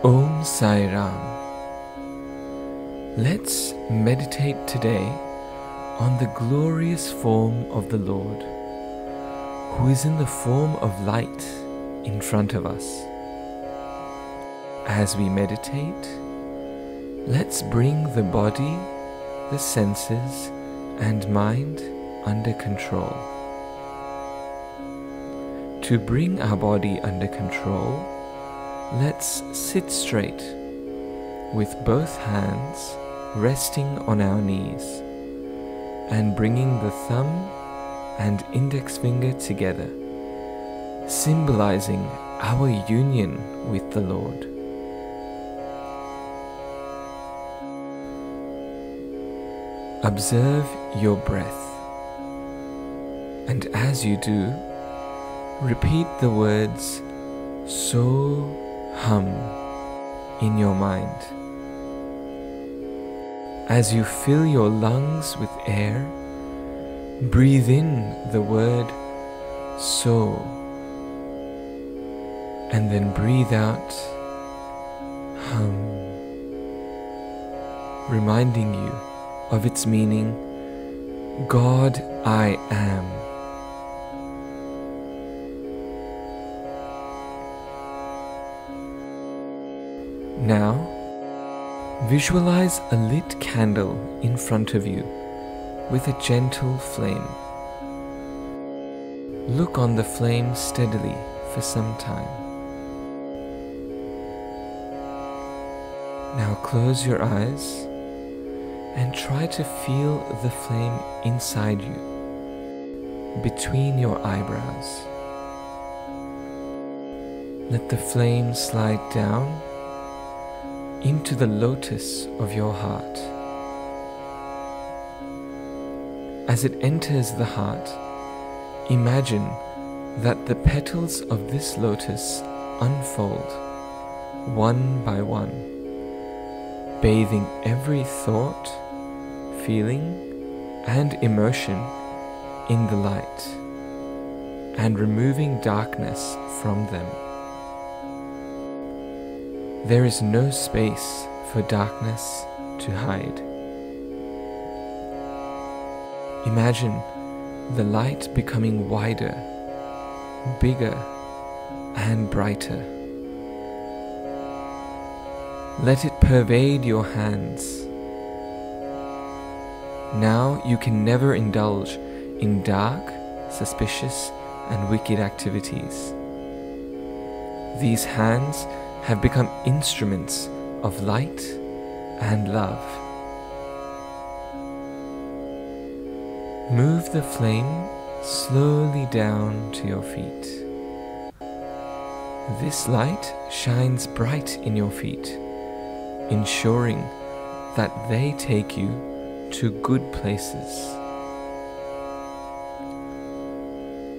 Om Sai Ram. Let's meditate today on the glorious form of the Lord, who is in the form of light in front of us. As we meditate, let's bring the body, the senses, and mind under control. To bring our body under control, let's sit straight with both hands resting on our knees and bringing the thumb and index finger together, symbolizing our union with the Lord. Observe your breath, and as you do, repeat the words So Hum in your mind. As you fill your lungs with air, breathe in the word So, and then breathe out Hum, reminding you of its meaning, God I am. Now, visualize a lit candle in front of you with a gentle flame. Look on the flame steadily for some time. Now close your eyes and try to feel the flame inside you, between your eyebrows. Let the flame slide down into the lotus of your heart. As it enters the heart, imagine that the petals of this lotus unfold one by one, bathing every thought, feeling, and emotion in the light, and removing darkness from them. There is no space for darkness to hide. Imagine the light becoming wider, bigger, and brighter. Let it pervade your hands. Now you can never indulge in dark, suspicious, and wicked activities. These hands have become instruments of light and love. Move the flame slowly down to your feet. This light shines bright in your feet, ensuring that they take you to good places.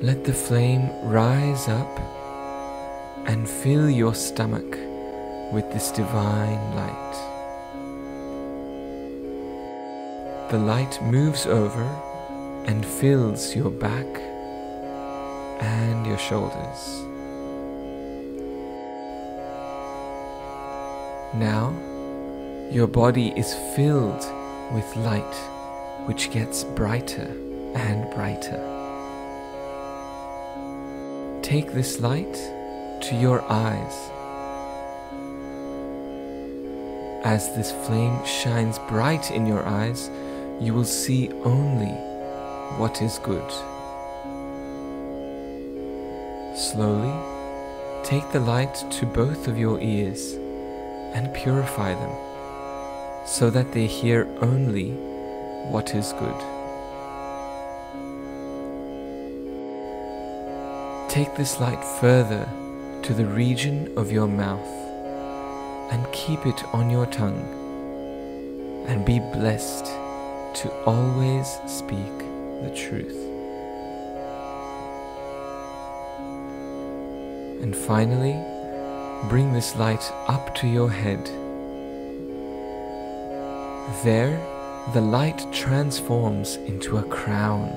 Let the flame rise up and fill your stomach with this divine light. The light moves over and fills your back and your shoulders. Now, your body is filled with light, which gets brighter and brighter. Take this light to your eyes. As this flame shines bright in your eyes, you will see only what is good. Slowly, take the light to both of your ears and purify them, so that they hear only what is good. Take this light further to the region of your mouth and keep it on your tongue, and be blessed to always speak the truth. And finally, bring this light up to your head. There, the light transforms into a crown,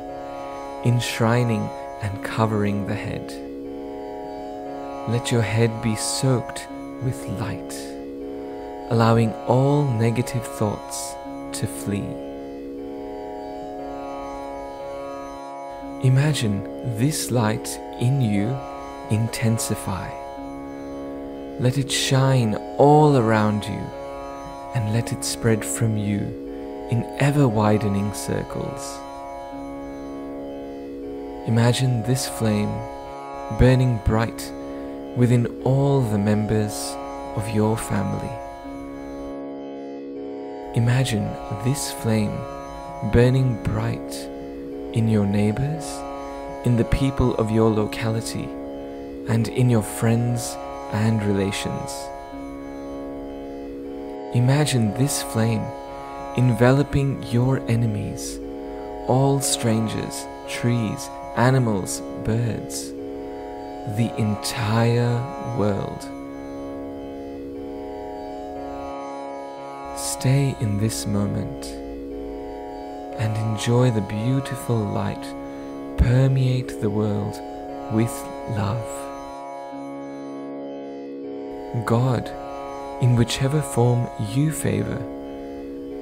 enshrining and covering the head. Let your head be soaked with light, allowing all negative thoughts to flee. Imagine this light in you intensify. Let it shine all around you, and let it spread from you in ever-widening circles. Imagine this flame burning bright within all the members of your family. Imagine this flame burning bright in your neighbors, in the people of your locality, and in your friends and relations. Imagine this flame enveloping your enemies, all strangers, trees, animals, birds, the entire world. Stay in this moment and enjoy the beautiful light permeate the world with love. God, in whichever form you favor,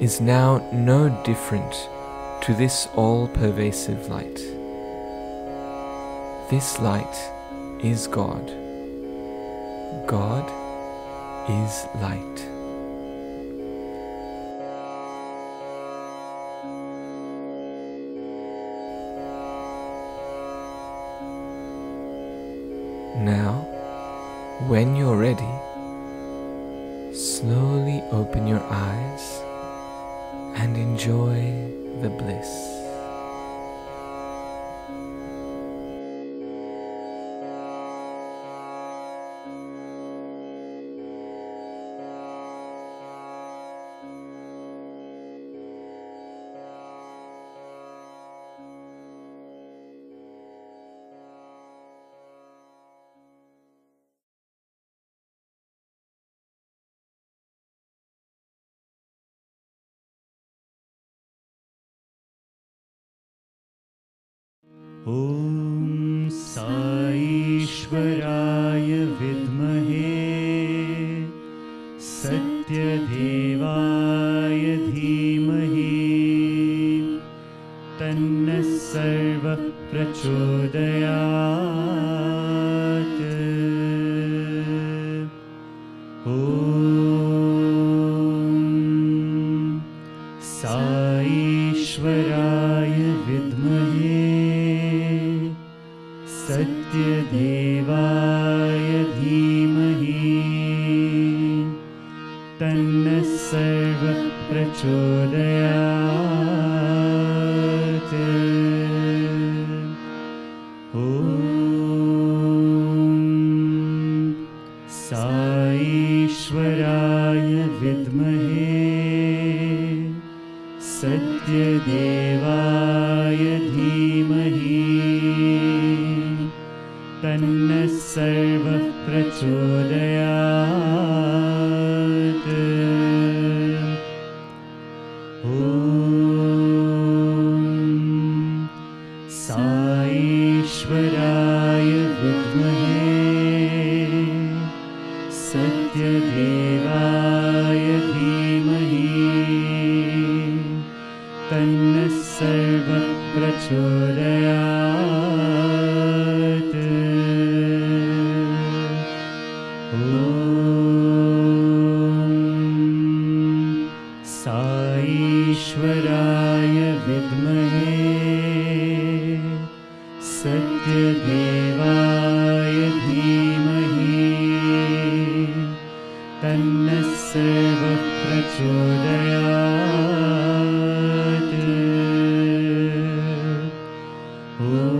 is now no different to this all-pervasive light. This light is God. God is light. Now, when you're ready, slowly open your eyes and enjoy the bliss. ॐ साईश्वराय विद्महे सत्यदेवाय धीमहि तन्नः सर्वः प्रचोदयात्। ॐ साईश्वराय विद्महे सत्यदेवाय धीमहि तन्नः सर्वः प्रचोदयात्। ॐ साईश्वराय विद्महे सत्यदेवाय धीमहि तन्नः सर्वः प्रचोदयात्। ॐ साईश्वराय विद्महे सत्यदेवाय धीमहि तन्नः सर्वः प्रचोदयात्। ॐ साईश्वराय विद्महे सत्यदेवाय धीमहि तन्नः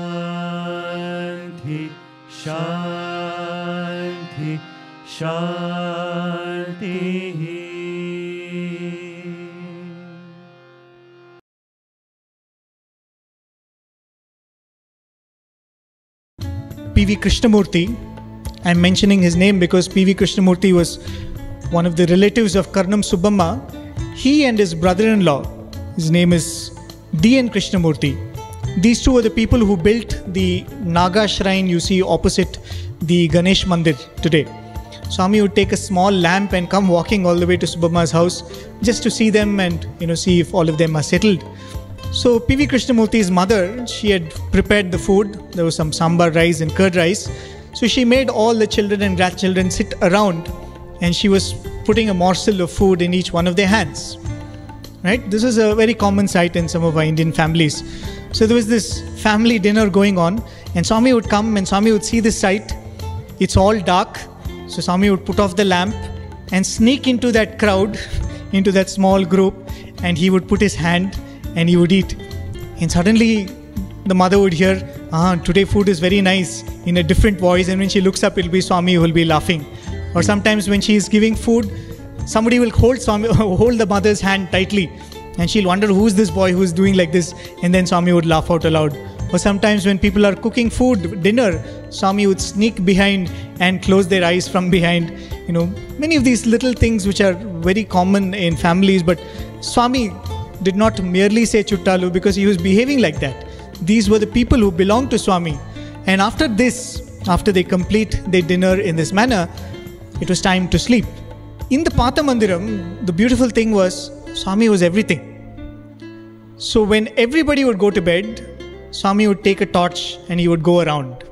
Shanti, Shanti, Shanti. P.V. Krishnamurti. I'm mentioning his name because P.V. Krishnamurti was one of the relatives of Karnam Subbamma. He and his brother-in-law, his name is D.N. Krishnamurti. These two were the people who built the Naga shrine you see opposite the Ganesh Mandir today. Swami would take a small lamp and come walking all the way to Subbamma's house just to see them and see if all of them are settled. So P.V. Krishnamurti's mother, she had prepared the food. There was some sambar rice and curd rice. So she made all the children and grandchildren sit around and she was putting a morsel of food in each one of their hands. Right? This is a very common sight in some of our Indian families. So there was this family dinner going on and Swami would come and Swami would see this sight. It's all dark. So Swami would put off the lamp and sneak into that crowd, into that small group, and he would put his hand and he would eat. And suddenly the mother would hear, today food is very nice, in a different voice, and when she looks up, it'll be Swami who will be laughing. Or sometimes when she is giving food, somebody will hold the mother's hand tightly, and she'll wonder who's this boy who's doing like this, and then Swami would laugh out aloud. Or sometimes when people are cooking food, dinner, Swami would sneak behind and close their eyes from behind. Many of these little things which are very common in families, but Swami did not merely say Chuttalu because he was behaving like that. These were the people who belonged to Swami. And after this, after they complete their dinner in this manner, it was time to sleep. In the Patha Mandiram, the beautiful thing was Swami was everything. So when everybody would go to bed, Swami would take a torch and he would go around.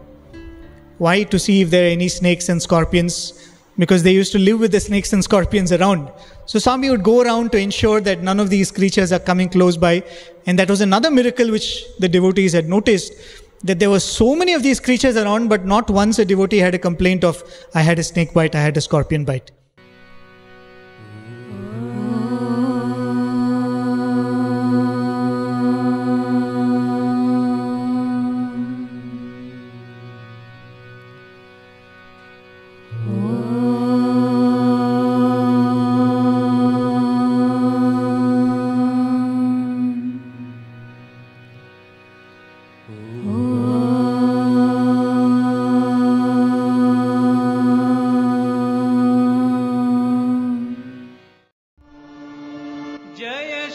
Why? To see if there are any snakes and scorpions, because they used to live with the snakes and scorpions around. So Swami would go around to ensure that none of these creatures are coming close by. And that was another miracle which the devotees had noticed, that there were so many of these creatures around, but not once a devotee had a complaint of, I had a snake bite, I had a scorpion bite. Jaya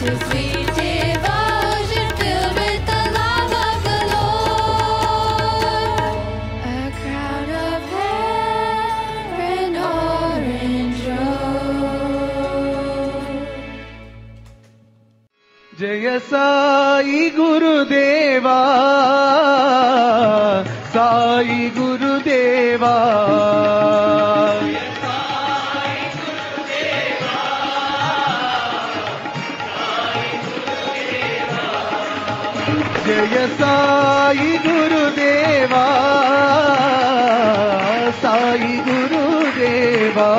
to sweet devotion filled with the love of the Lord. A crown of hair and orange robe. जय साई गुरुदेवा साई गुरुदेवा जय साई गुरुदेवा साई गुरुदेवा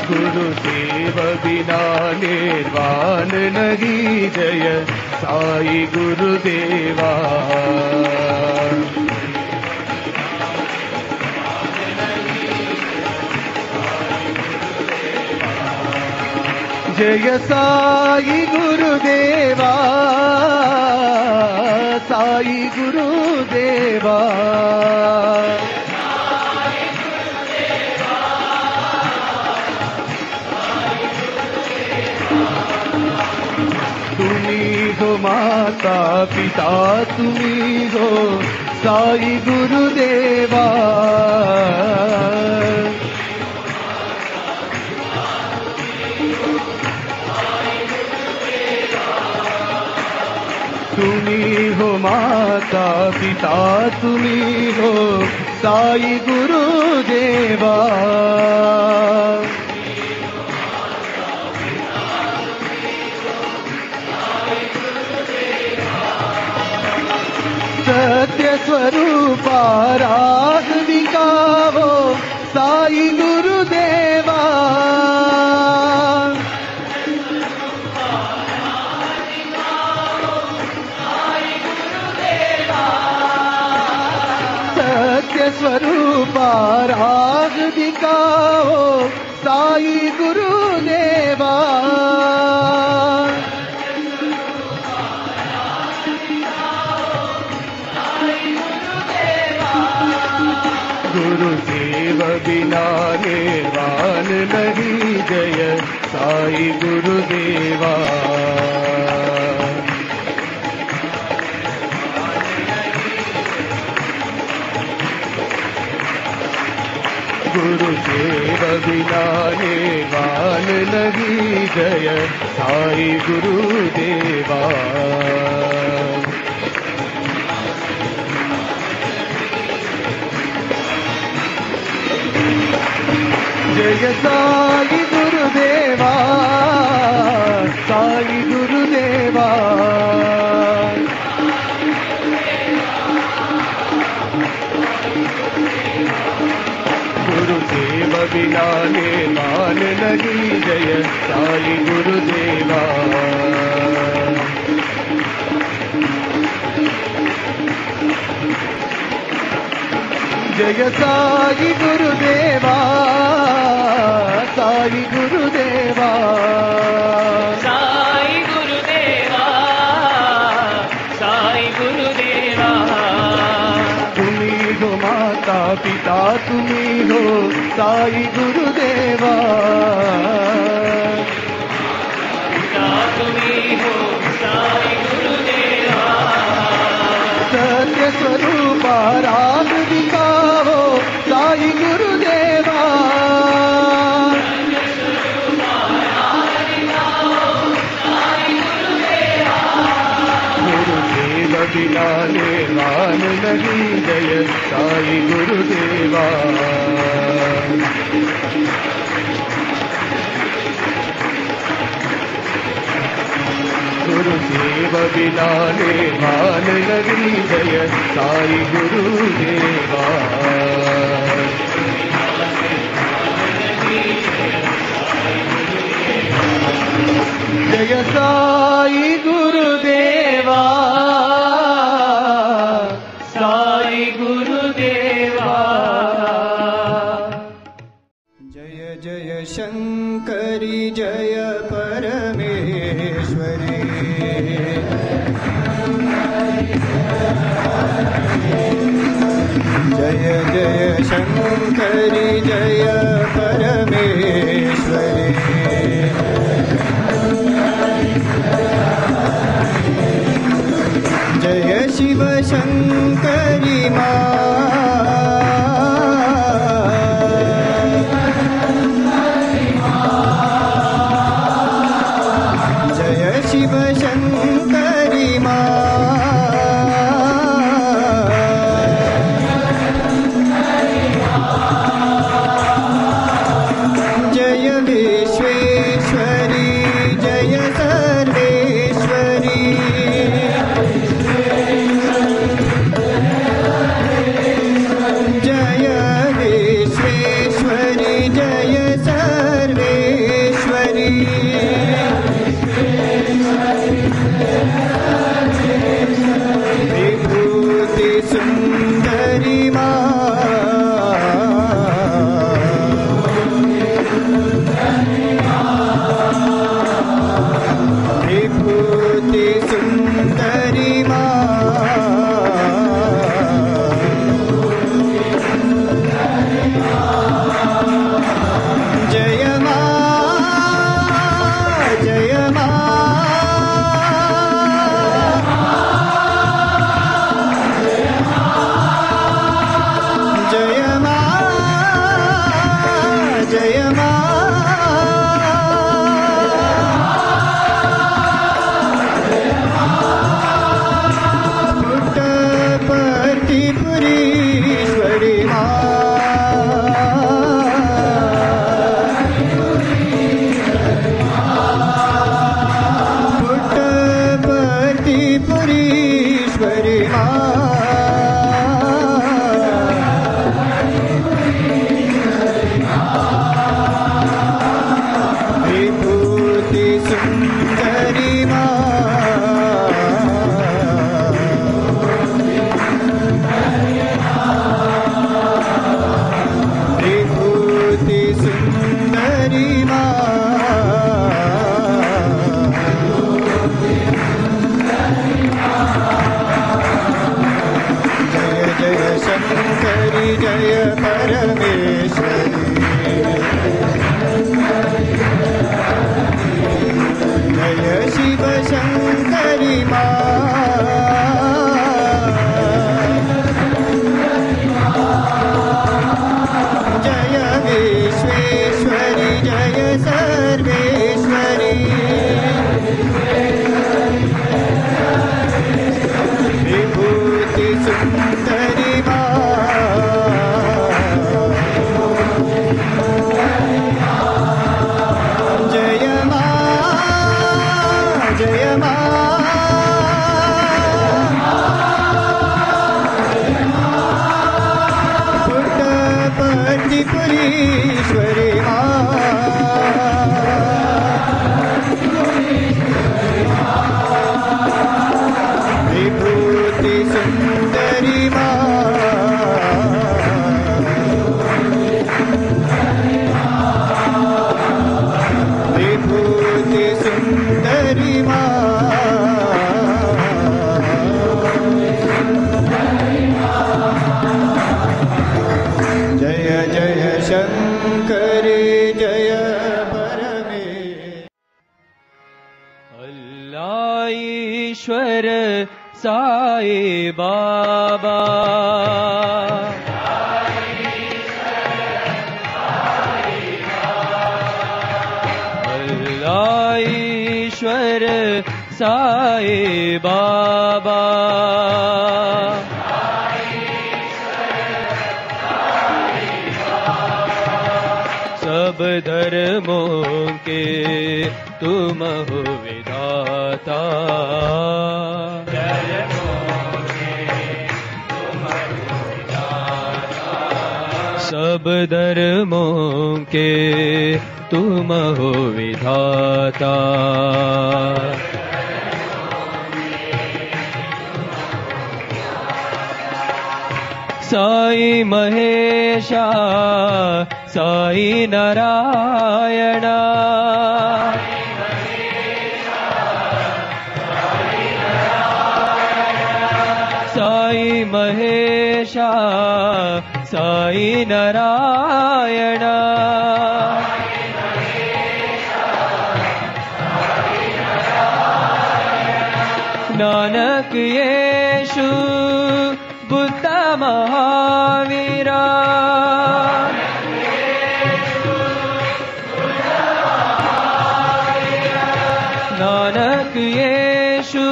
गुरुदेव बिना निर्वाण नहीं जय साई गुरुदेवा जय साई गुरुदेवा साई गुरुदेवा तुम्ही हो माता पिता तुम्ही हो साई गुरुदेवा तुम्ही हो माता पिता तुम्ही हो साई गुरुदेवा सत्य स्वरूपा राग दिखावो साई गुरुदेवा सत्य स्वरूपा राग दिखाओ साई गुरुदेवा गुरुदेव बिना निर्वाण नहीं जय साई गुरुदेवा गुरुदेव बिना निर्वाण नहीं जय साई गुरुदेवा जय साई गुरुदेवा साई गुरुदेवा गुरुदेव बिना निर्वाण नहीं जय साई गुरुदेवा जय साई गुरुदेवा साई गुरुदेवा साई गुरुदेवा साई गुरुदेवा तुम्ही हो माता पिता तुम्ही हो साई गुरुदेवा पिता तुम्ही हो साई गुरुदेवा सत्य स्वरूपा राग दिखाओ साई गुरुदेवा गुरुदेव बिना निर्वाण नहीं जय साई गुरुदेवा गुरुदेव बिना निर्वाण नहीं जय साई गुरुदेवा जय साई गुरुदेवा साई गुरुदेवा जय जय शंकरी जय परमेश्वरी जय जय शङ्करि जय परमेश्वरि जय शिव शङ्करि मा जय शिव शङ्करि मा जय विश्वेश्वरी जय सर्वेश्वरी जय विश्वेश्वरी जय सर्वेश्वरी विभूति सुंदरी माँ विभूति सुंदरी माँ जय माँ जय माँ जय माँ जय माँ पुट्टपर्तिपुरीश्वरी माँ पुट्टपर्तिपुरीश्वरी माँ विभूति सुंदरी माँ विभूति सुंदरी माँ जय जय शंकरी जय परमेश्वरी जय शिव शंकरी माँ जय विश्वेश्वरी जय सर्वेश्वरी विभूति सुंदरी माँ जय माँ जय माँ पुट्टपर्तिपुरीश्वरी माँ विभूति सुंदरी माँ विभूति सुंदरी माँ जय जय शंकरी जय परमेश्वरी अल्लाह ईश्वर साई बाबा अल्लाह ईश्वर साई बाबा सब धर्मों के तुम हो विधाता सब धर्मों के तुम हो विधाता साई महेशा साई नारायणा साई महेशा साई नारायण नानक येशु बुद्ध महावीरा नानक येशु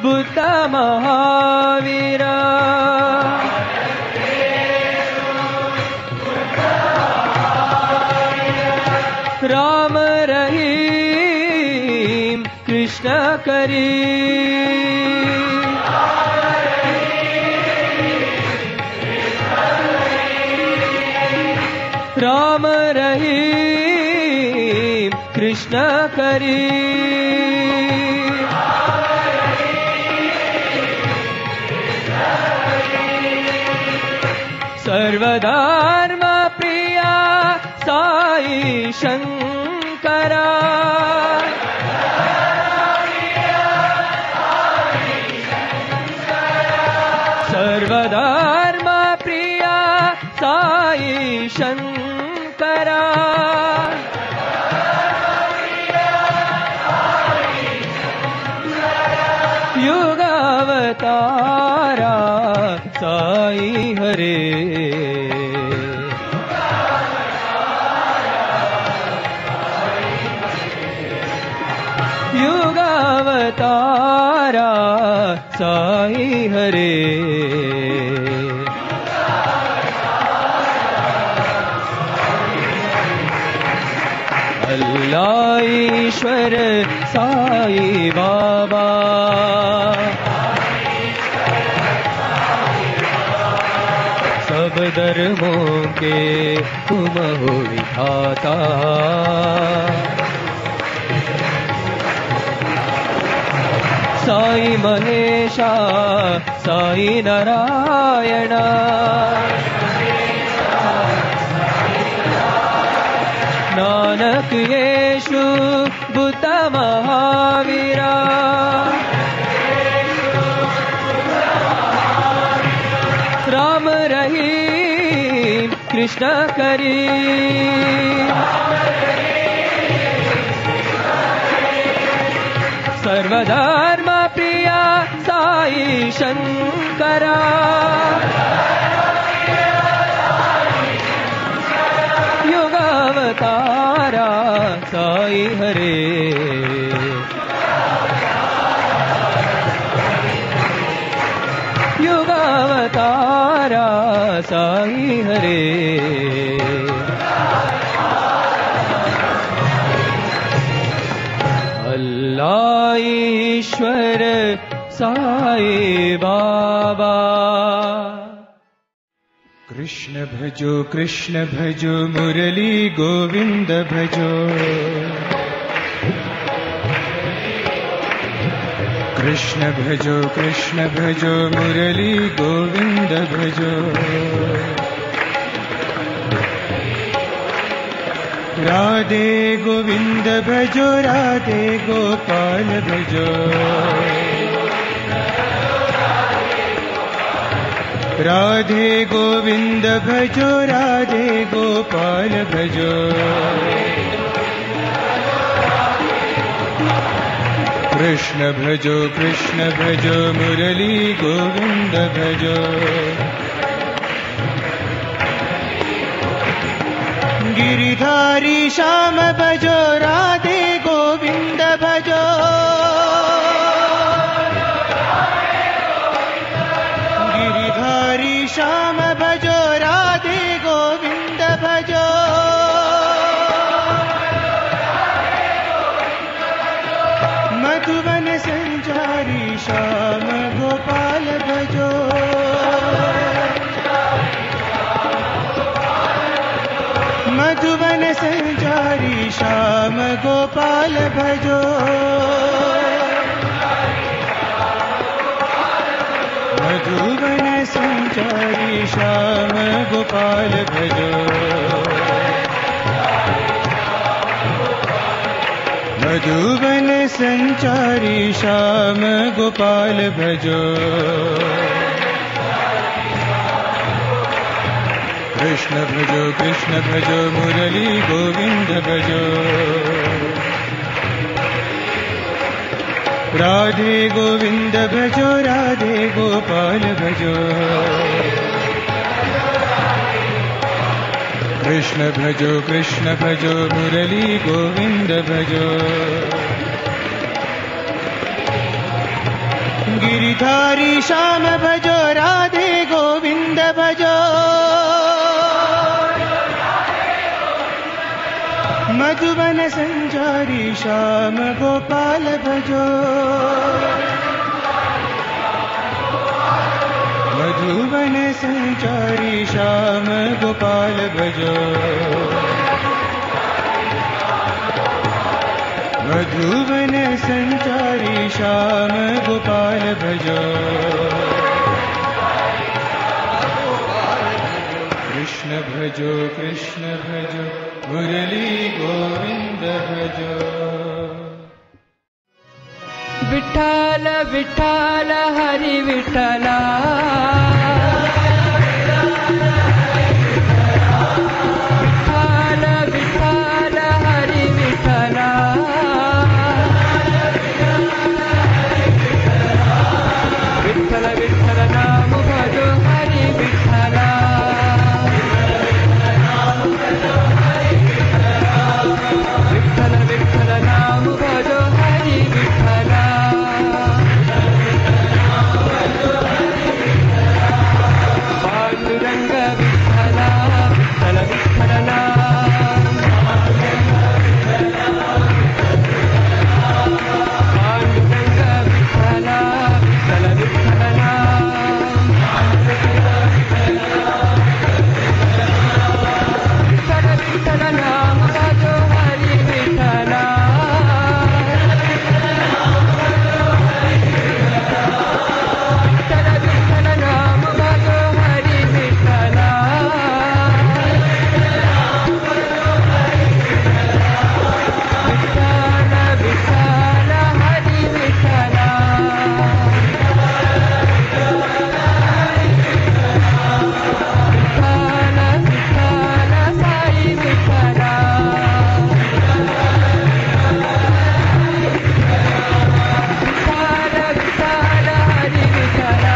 बुद्ध महावीरा राम रहीम कृष्ण करी राम रहीम कृष्ण करी सर्वधर्म प्रिया साई शंकरा सर्वधर्म प्रिया साई शंकरा युगावतारा साई हरे युगावतारा साई हरे अल्लाह ईश्वर साई बाबा सब धर्मों के तुम हो विधाता साई महेशा साई नारायण नानक येशु बुद्ध महावीरा राम रहीम कृष्ण करी सर्वधर्म प्रिया साई शंकरा युगावतारा साई हरे युगावतारा साई हरे अल्लाह ईश्वर साई बाबा कृष्ण भजो मुरली गोविंद भजो कृष्ण भजो मुरली गोविंद भजो राधे गोविंद भजो राधे गोपाल भजो राधे गोविंद भजो राधे गोपाल भजो कृष्ण भजो मुरली गोविंद भजो गिरिधारी श्याम भजो राधे गोविंद भजो गिरिधारी श्याम भजो राधे गोविंद भजो मधुवन संचारी श्याम गोपाल भजो मधुवन संचारी श्याम गोपाल भजो मधुवन संचारी श्याम गोपाल भजो मधुवन संचारी श्याम गोपाल भजो कृष्ण भजो मुरली गोविंद भजो राधे गोविंद भजो राधे गोपाल भजो कृष्ण भजो मुरली गोविंद भजो गिरिधारी श्याम भजो राधे गोविंद भजो मधुवन संचारी श्याम गोपाल भजो मधुवन संचारी श्याम गोपाल भजो मधुवन संचारी श्याम गोपाल भजो कृष्ण भजो मुरली गोविंद भजो विठ्ठल विठ्ठल हरि विठ्ठला विठ्ठल विठ्ठल हरि विठ्ठला विठ्ठल विठ्ठल नाम भजो हरि विठ्ठला विठ्ठल विठ्ठल नाम भजो हरि विठ्ठला पांडुरंग विठ्ठला विठ्ठल विठ्ठल नाम पांडुरंग विठ्ठला विठ्ठल विठ्ठल नाम विठ्ठल विठ्ठल नाम भजो हरि विठ्ठला विठ्ठल विठ्ठल नाम भजो हरि विठ्ठला विठ्ठल विठ्ठल हरि विठ्ठला विठ्ठल विठ्ठल साई विठ्ठला विठ्ठल विठ्ठल हरि विठ्ठला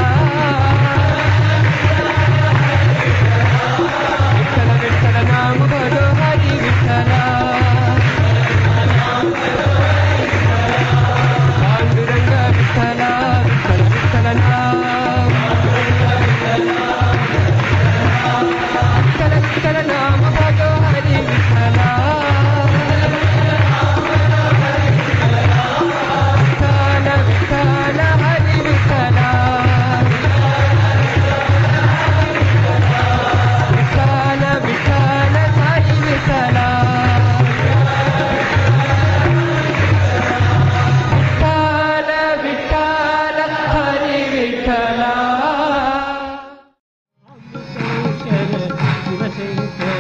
विठ्ठल विठ्ठल नाम भजो हरि विठ्ठला पांडुरंग विठ्ठला विठ्ठल विठ्ठल नाम विठ्ठल विठ्ठल नाम भजो हरि विठ्ठला विठ्ठल विठ्ठल हरि विठ्ठला विठ्ठल विठ्ठल साई विठ्ठला विठ्ठल विठ्ठल हरि विठ्ठला शिवशंकर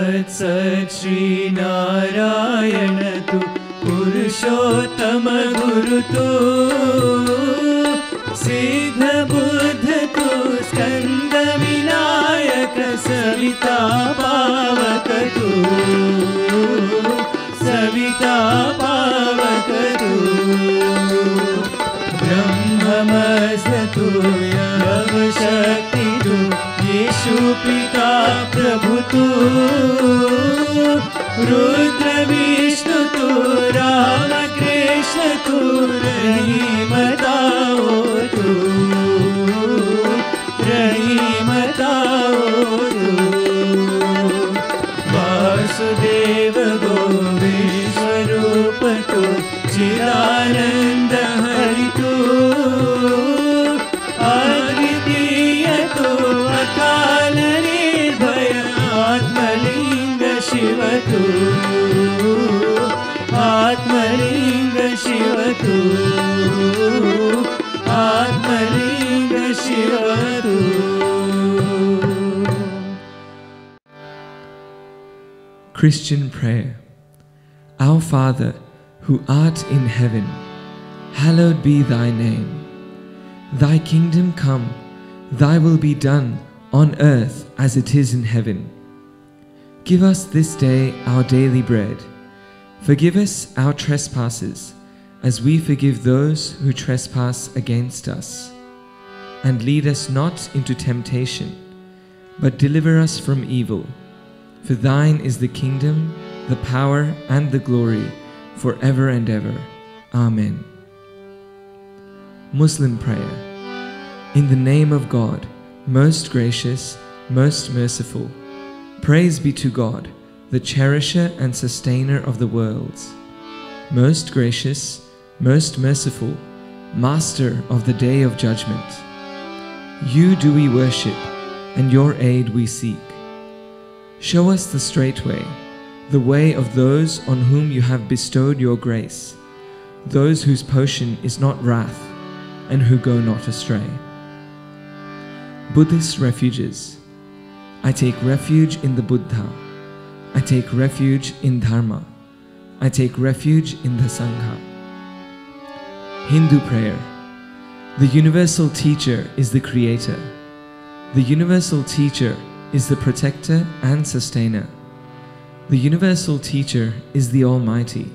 सत् सत् श्री नारायण तू पुरुषोत्तम गुरु तू सिद्ध बुद्ध तू स्कंद विनायक सविता पावक तू सविता पावक तू ब्रह्ममस्त तू यव शक्ति तू यीशु पिता प्रभु तू रुद्र विष्णु तू राम कृष्ण तू रहीम दाओ तू रहीम दाओ तू वासुदेव गोविंद स्वरूप तू चिदानंद हरि तू अद्वितीय तू अकाल निर्भय आत्मलिंग शिव तू आत्मलिंग शिव तू आत्मलिंग शिव तू. Christian prayer. Our Father, who art in heaven, hallowed be thy name. Thy kingdom come, thy will be done on earth as it is in heaven. Give us this day our daily bread. Forgive us our trespasses, as we forgive those who trespass against us. And lead us not into temptation, but deliver us from evil. For thine is the kingdom, the power, and the glory, forever and ever. Amen. Muslim prayer. In the name of God, most gracious, most merciful, praise be to God, the cherisher and sustainer of the worlds. Most gracious, most merciful, master of the day of judgment. You do we worship, and your aid we seek. Show us the straight way, the way of those on whom you have bestowed your grace, those whose portion is not wrath, and who go not astray. Buddhist refuges. I take refuge in the Buddha. I take refuge in Dharma. I take refuge in the Sangha. Hindu prayer. The universal teacher is the creator. The universal teacher is the protector and sustainer. The universal teacher is the Almighty.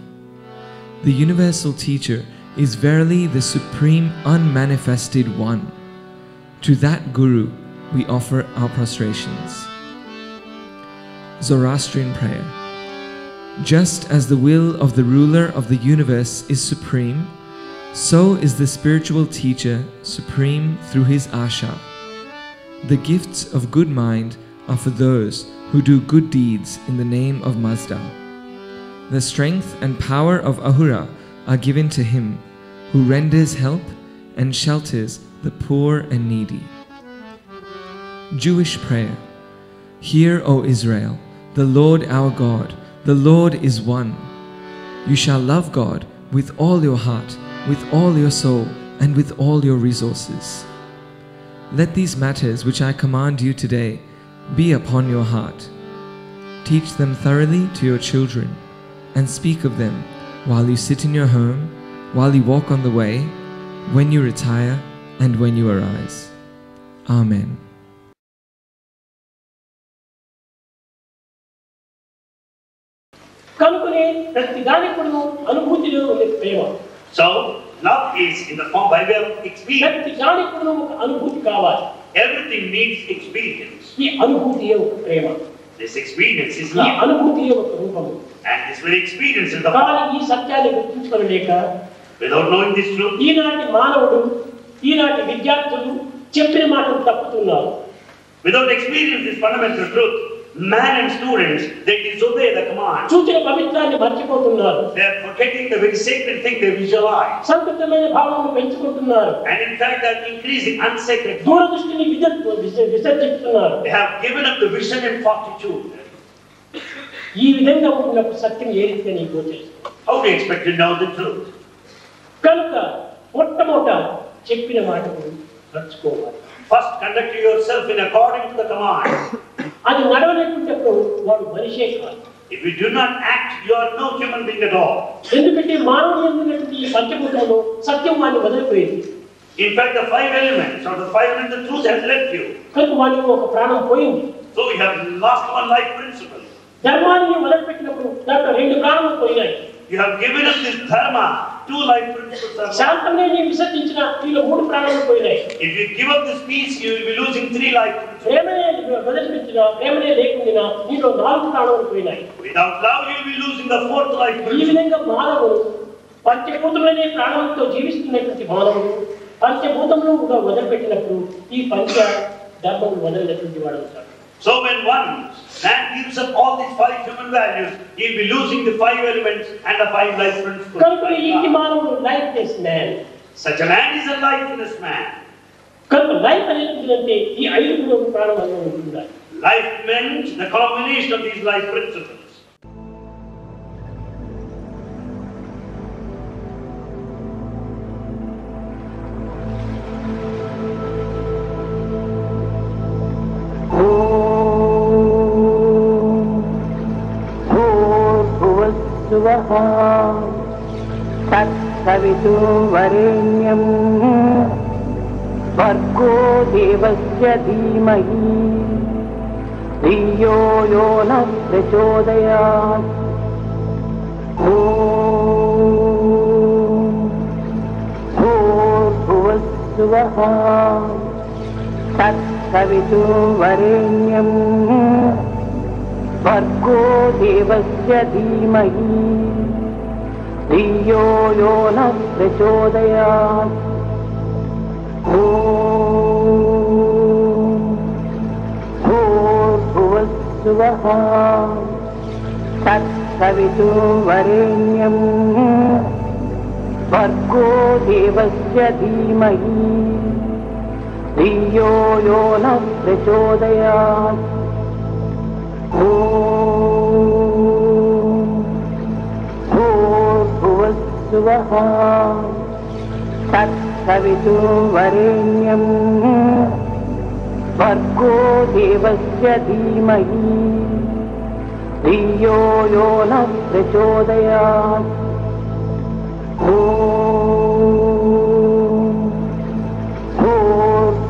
The universal teacher is verily the supreme unmanifested one. To that Guru we offer our prostrations. Zoroastrian prayer. Just as the will of the ruler of the universe is supreme, so is the spiritual teacher supreme through his asha. The gifts of good mind are for those who do good deeds in the name of Mazda. The strength and power of Ahura are given to him who renders help and shelters the poor and needy. Jewish prayer. Hear, O Israel, the Lord our God, the Lord is one. You shall love God with all your heart, with all your soul, and with all your resources. Let these matters which I command you today be upon your heart. Teach them thoroughly to your children, and speak of them while you sit in your home, while you walk on the way, when you retire, and when you arise. Amen. So, love is in the form by way of experience. Everything needs experience. This experience is love. And this very experience is the form. Without knowing this truth, without experiencing this fundamental truth, man and students, they disobey the command. They are forgetting the very sacred thing they visualize. And in fact, they are increasing unsacred thoughts. They have given up the vision and fortitude. How do you expect to know the truth? First, conduct yourself in according to the command. అది నడవలేకుంటప్పుడు వాడు మనిషే కాదు. If you do not act, you are no human being at all. ఎందుకంటే మానవుడు ఎందుకంటే ఈ పంచభూతంలో సత్యం వాడిని వదిలిపోయింది. In fact, the 5 elements or the 5 elements of truth has left you. కనుక వాడికి ఒక ప్రాణం పోయింది. So you have lost one life principle. ధర్మాన్ని వదిలిపెట్టినప్పుడు దాంట్లో 2 ప్రాణాలు పోయినాయి. You have given up this dharma, 2 life principles. శాంతంగా నీ విసర్జించిన నీలో 3 ప్రాణాలు పోయినాయి. If you give up this peace, you will be losing 3 life principles. ప్రేమనే వదిలిపెట్టినా ప్రేమనే లేకుండా నీలో 4 ప్రాణాలు పోయినాయి. Without love, you will be losing the 4th life ఈ principle. విధంగా మానవుడు పంచభూతములనే ప్రాణంతో జీవిస్తున్నటువంటి మానవుడు పంచభూతములు కూడా వదిలిపెట్టినప్పుడు ఈ పంచ ధర్మం వదిలినటువంటి వాడు అవుతాడు. So when one man gives up all these 5 human values, he will be losing the 5 elements and the 5 life principles. కనుక ఈ మానవుడు lifeless man. Such a man is a lifeless man. కనుక లైఫ్ అనేది అంటే ఈ 5 ప్రాణం అనేది ఉంటుంది. Life means the combination of these life principles. तत्सवितुर्वरेण्यं भर्गो देवस्य धीमहि धियो यो नः प्रचोदयात् भूर्भुवस्सुवः तत्सवितुर्वरेण्यं भर्गो देवस्य धीमहि धियो यो नः प्रचोदयात् भूर्भुवस्सुवः तत्सवितुर्वरेण्यं भर्गो देवस्य धीमहि धियो यो नः प्रचोदयात् भूर्भुवस्सुवः तत्सवितुर्वरेण्यं भर्गो देवस्य धीमहि धियो यो नः प्रचोदयात्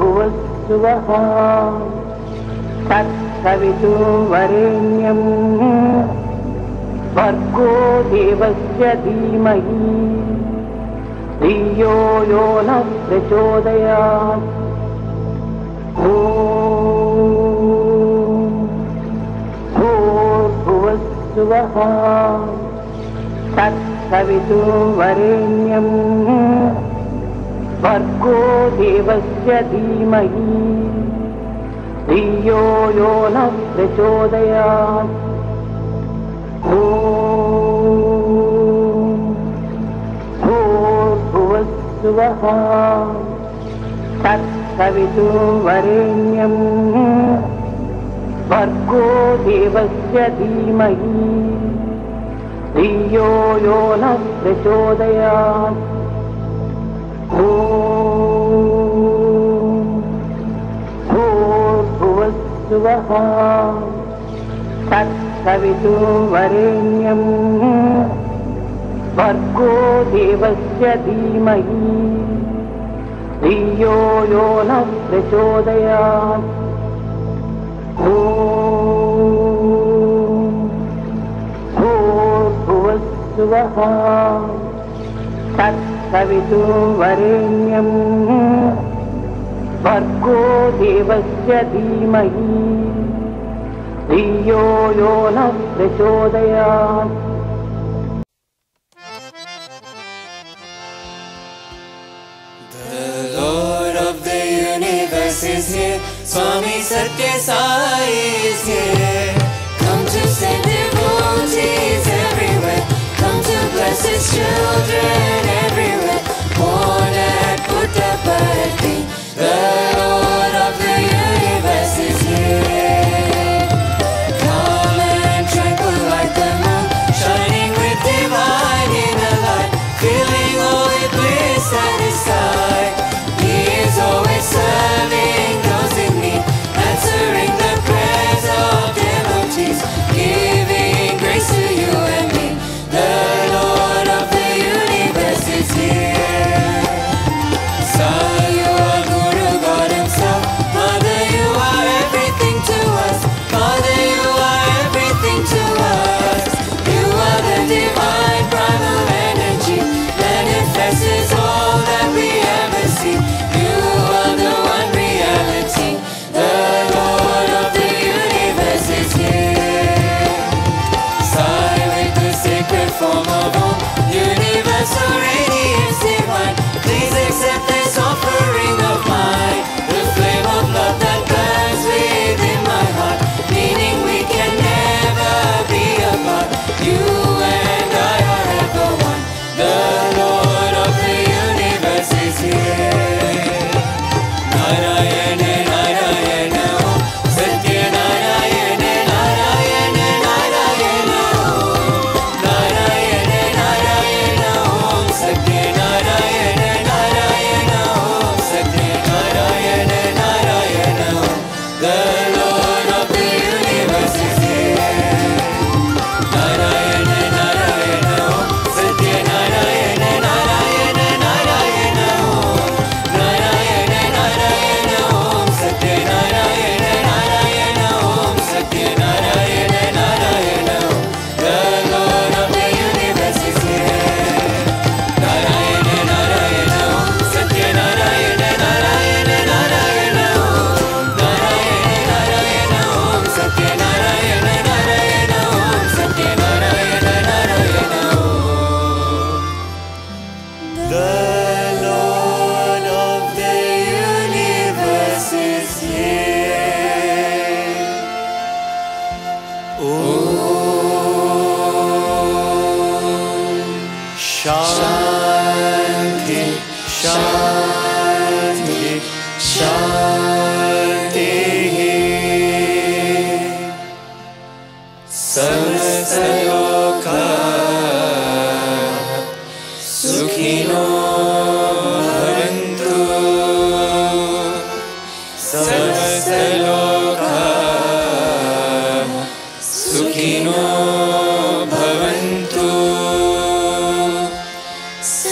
भूर्भुवस्सुवः तत्सवितुर्वरेण्यं भर्गो देवस्य धीमहि धियो यो नः प्रचोदयात् भूर्भुवस्सुवः तत्सवितुर्वरेण्यं भर्गो देवस्य धीमहि धियो यो नः प्रचोदयात् भूर्भुवस्सुवः तत्सवितुर्वरेण्यं भर्गो देवस्य धीमहि धियो यो नः प्रचोदयात् भूर्भुवस्सुवः तत्सवितुर्वरेण्यं भर्गो देवस्य धीमहि धियो यो नः प्रचोदयात् भूर्भुवस्सुवः तत्सवितुर्वरेण्यं भर्गो देवस्य धीमहि धियो यो नः प्रचोदयात् The Lord of the universe is here, Swami Satya Sai is here. Come to send devotees everywhere, come to bless His children everywhere. Born at Puttaparthi, the Lord of the universe is here. Calm and tranquil like the moon, shining with divine inner light, filling all with bliss and His sight. He is always serving those in need, answering the prayers of form of home, universal radiance divine. Please accept this offering of mine, the flame of love that burns within my heart, meaning we can never be apart. You and I are ever one. The Lord of the universe is here. Narayana Narayana Om, Satya Narayana Narayana Narayana Om, Narayana Narayana Om, Satya Narayana Narayana Om, Satya Narayana Narayana Om. The Lord of the universe is here. Narayana Narayana Om, Satya Narayana Narayana Narayana Om, Narayana Narayana Om, Satya Narayana Narayana Om, Satya Narayana Narayana Om. The Lord of the universe is here. Narayana Narayana Om, Satya Narayana Narayana Narayana Om, Narayana Narayana Om, Satya Narayana Narayana Om, Satya Narayana Narayana Om. The Lord of the universe is here. Om Shanti Shanti Shanti. Samastalokaः Sukhino bhavantu. Samastalokaः Sukhino bhavantu.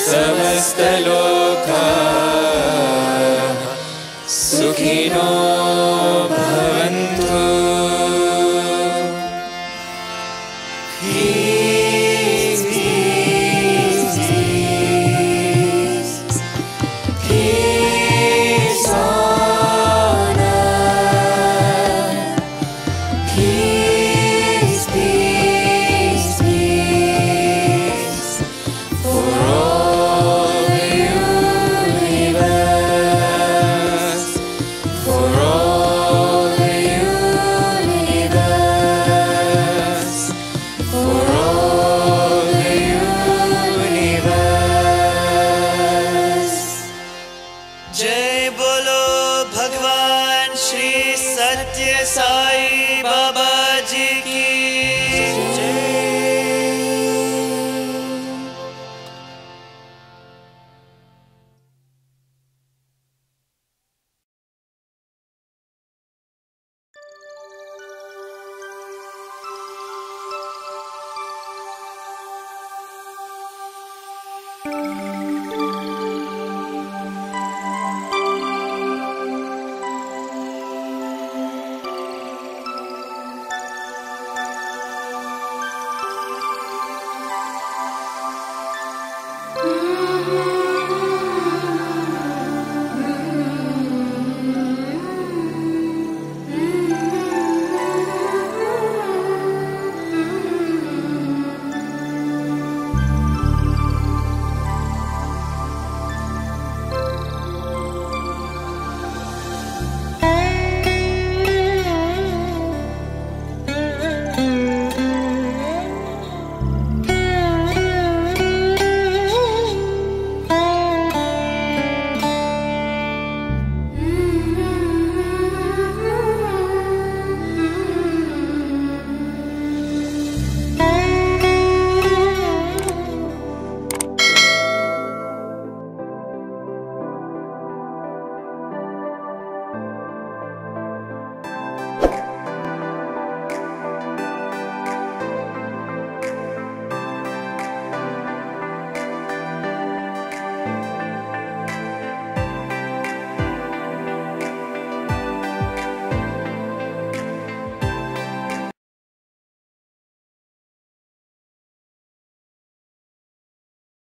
Samastalokaः